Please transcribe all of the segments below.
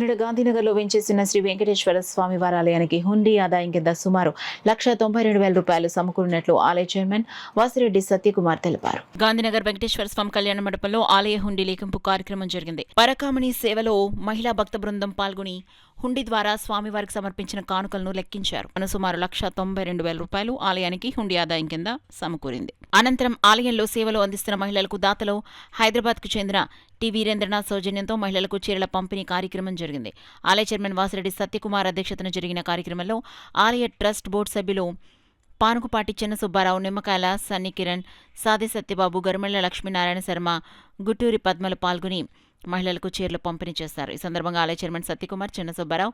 కాకినాడ గాంధీనగర్లో వెంచేసిన శ్రీ వెంకటేశ్వర స్వామి వారి ఆలయానికి హుండీ ఆదాయం కింద సుమారు ₹192,000 సమకూరినట్లు ఆలయ చైర్మన్ వాసిరెడ్డి సత్యకుమార్ తెలిపారు. గాంధీనగర్ వెంకటేశ్వర స్వామి కళ్యాణ మండపంలో ఆలయ హుండీ లెక్కింపు కార్యక్రమం జరిగింది. పరకామణి సేవలో మహిళా భక్త బృందం పాల్గొని హుండీ ద్వారా స్వామివారికి సమర్పించిన కానుకలను లెక్కించారు. సుమారు ₹192,000 ఆలయానికి హుండీ ఆదాయం కింద సమకూరింది. అనంతరం ఆలయంలో సేవలు అందిస్తున్న మహిళలకు దాతలు హైదరాబాద్కు చెందిన టి వీరేంద్రనాథ్ సౌజన్యంతో మహిళలకు చీరల పంపిణీ కార్యక్రమం జరిగింది. ఆలయ చైర్మన్ వాసిరెడ్డి సత్యకుమార్ అధ్యక్షతన జరిగిన కార్యక్రమంలో ఆలయ ట్రస్ట్ బోర్డు సభ్యులు పానుకుపాటి చిన్న సుబ్బారావు, నిమ్మకాయల సన్ని కిరణ్, సాది సత్యబాబు, గరిమెళ్ల లక్ష్మీనారాయణ శర్మ, గుట్టూరి పద్మలు పాల్గొని మహిళలకు చీరలు పంపిణీ చేశారు. ఈ సందర్భంగా ఆలయ చైర్మన్ సత్యకుమార్, చిన్న సుబ్బారావు,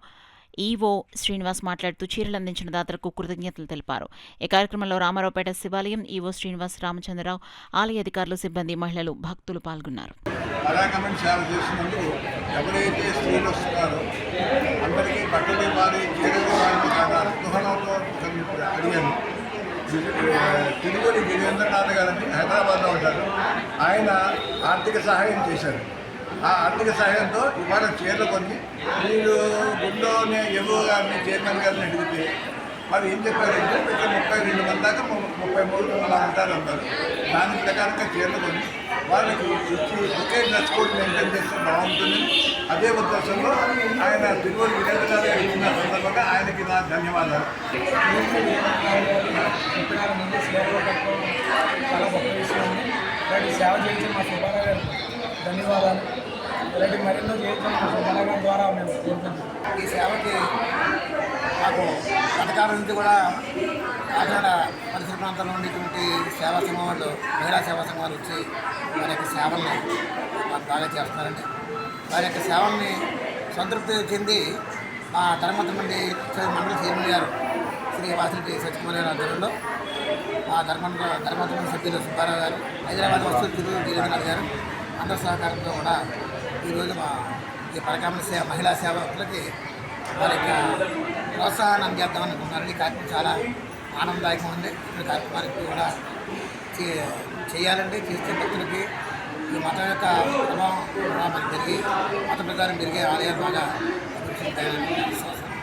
ఈవో శ్రీనివాస్ మాట్లాడుతూ చీరలు అందించిన దాతలకు కృతజ్ఞతలు తెలిపారు. ఈ కార్యక్రమంలో రామారావుపేట శివాలయం ఈవో శ్రీనివాస్, రామచంద్రరావు, ఆలయ అధికారులు, సిబ్బంది, మహిళలు, భక్తులు పాల్గొన్నారు. తిరుమల వీరేంద్రనాథ్ గారిని హైదరాబాద్లో ఉంటారు. ఆయన ఆర్థిక సహాయం చేశారు. ఆ ఆర్థిక సహాయంతో ఇవాళ చీరలు కొన్ని మీరు గుండోనే ఎవో గారిని చైర్మన్ గారిని అడిగితే మరి ఏం చెప్పారంటే ఇక్కడ 32 మంది దాకా 33 అలా ఉంటారు అన్నారు. దాని ప్రకారంగా చీరలు కొన్ని వాళ్ళకి ఇచ్చి ఒకే డ్రెస్ కోడ్ మెయింటైన్ చేస్తే బాగుంటుంది. అదే ఉద్దేశంలో ఆయన తిరుమల వీరేంద్రనాథ్ గారు ఇచ్చిన సందర్భంగా ఆయనకి నా ధన్యవాదాలు. చాలా గొప్ప విషయం. ఇలాంటి సేవ చేయించిన మా సుబ్బారావు గారు ధన్యవాదాలు. ఇలాంటి మరెన్నో చేయించిన మా సుబ్బారావు గారి ద్వారా మేము కోరుకుంటున్నాం. ఈ సేవకి మాకు పథకాల నుంచి కూడా కాకినాడ పరిసర ప్రాంతాల్లో ఉండేటువంటి సేవా సంఘాలు, మహిళా సేవా సంఘాలు వచ్చి వారి యొక్క సేవల్ని మాకు బాగా చేస్తున్నారండి. వారి యొక్క సేవల్ని సంతృప్తి చెంది మా ధర్మతం నుండి మండల చైర్మన్ గారు శ్రీ వాసిరెడ్డి సత్యకుమార్ గారి ఆధ్వర్యంలో మా ధర్మతం సభ్యులు సుబ్బారావు గారు, హైదరాబాద్ వస్తు తిరుగు వీరేంద్రనాథ్ గారు అందరి సహకారంతో కూడా ఈరోజు మా ఈ పరకామణి మహిళా సేవకులకి వారి యొక్క ప్రోత్సాహాన్ని అందజేద్దామని అనుకుంటున్నారు. ఈ కార్యక్రమం చాలా ఆనందదాయకం ఉంది. ఈ కార్యక్రమానికి కూడా చేయాలంటే చేస్తే భక్తులకి ఈ మతం యొక్క ప్రభావం కూడా మనకు పెరిగి మత ప్రకారం పెరిగే ఆలయాలు బాగా అభివృద్ధి